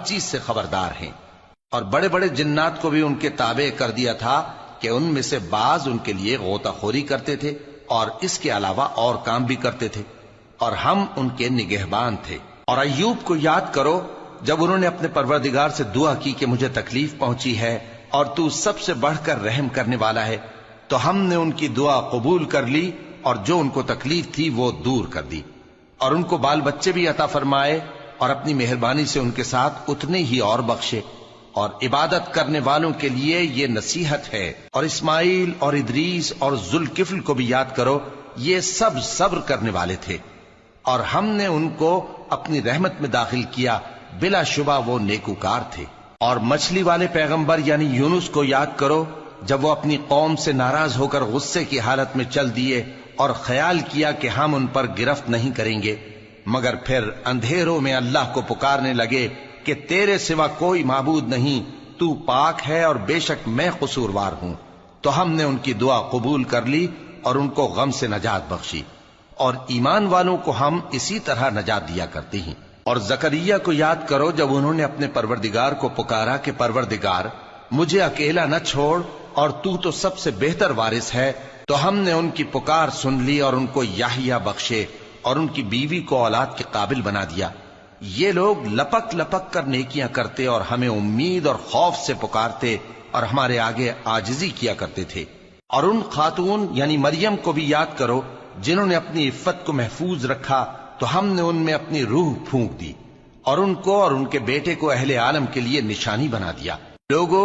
چیز سے خبردار ہیں، اور بڑے بڑے جنات کو بھی ان کے تابع کر دیا تھا کہ ان میں سے بعض ان کے لیے غوطہ خوری کرتے تھے اور اس کے علاوہ اور کام بھی کرتے تھے، اور ہم ان کے نگہبان تھے۔ اور ایوب کو یاد کرو جب انہوں نے اپنے پروردگار سے دعا کی کہ مجھے تکلیف پہنچی ہے اور تو سب سے بڑھ کر رحم کرنے والا ہے، تو ہم نے ان کی دعا قبول کر لی اور جو ان کو تکلیف تھی وہ دور کر دی، اور ان کو بال بچے بھی عطا فرمائے اور اپنی مہربانی سے ان کے ساتھ اتنے ہی اور بخشے۔ اور عبادت کرنے والوں کے لیے یہ نصیحت ہے۔ اور اسماعیل اور ادریس اور ذوالکفل کو بھی یاد کرو، یہ سب صبر کرنے والے تھے، اور ہم نے ان کو اپنی رحمت میں داخل کیا، بلا شبہ وہ نیکوکار تھے۔ اور مچھلی والے پیغمبر یعنی یونس کو یاد کرو جب وہ اپنی قوم سے ناراض ہو کر غصے کی حالت میں چل دیے اور خیال کیا کہ ہم ان پر گرفت نہیں کریں گے، مگر پھر اندھیروں میں اللہ کو پکارنے لگے کہ تیرے سوا کوئی معبود نہیں، تو پاک ہے اور بے شک میں قصوروار ہوں، تو ہم نے ان کی دعا قبول کر لی اور ان کو غم سے نجات بخشی، اور ایمان والوں کو ہم اسی طرح نجات دیا کرتے ہیں۔ اور زکریا کو یاد کرو جب انہوں نے اپنے پروردگار کو پکارا کہ پروردگار مجھے اکیلا نہ چھوڑ اور تو سب سے بہتر وارث ہے، تو ہم نے ان کی پکار سن لی اور ان کو یحییٰ بخشے اور ان کی بیوی کو اولاد کے قابل بنا دیا۔ یہ لوگ لپک لپک کر نیکیاں کرتے اور ہمیں امید اور خوف سے پکارتے اور ہمارے آگے عاجزی کیا کرتے تھے۔ اور ان خاتون یعنی مریم کو بھی یاد کرو جنہوں نے اپنی عفت کو محفوظ رکھا، تو ہم نے ان میں اپنی روح پھونک دی اور ان کو اور ان کے بیٹے کو اہل عالم کے لیے نشانی بنا دیا۔ لوگو،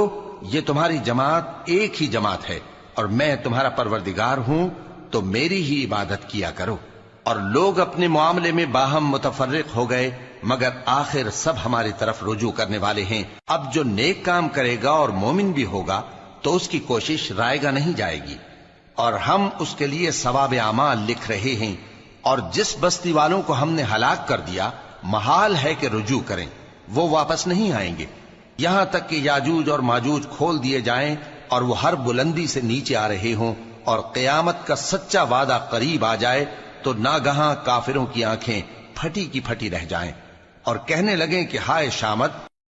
یہ تمہاری جماعت ایک ہی جماعت ہے اور میں تمہارا پروردگار ہوں، تو میری ہی عبادت کیا کرو۔ اور لوگ اپنے معاملے میں باہم متفرق ہو گئے، مگر آخر سب ہماری طرف رجوع کرنے والے ہیں۔ اب جو نیک کام کرے گا اور مومن بھی ہوگا تو اس کی کوشش رائے گا نہیں جائے گی، اور ہم اس کے لیے ثواب اعمال لکھ رہے ہیں۔ اور جس بستی والوں کو ہم نے ہلاک کر دیا، محال ہے کہ رجوع کریں، وہ واپس نہیں آئیں گے، یہاں تک کہ یاجوج اور ماجوج کھول دیے جائیں اور وہ ہر بلندی سے نیچے آ رہے ہوں، اور قیامت کا سچا وعدہ قریب آ جائے تو ناگہاں کافروں کی آنکھیں پھٹی کی پھٹی رہ جائیں اور کہنے لگیں کہ ہائے شامت،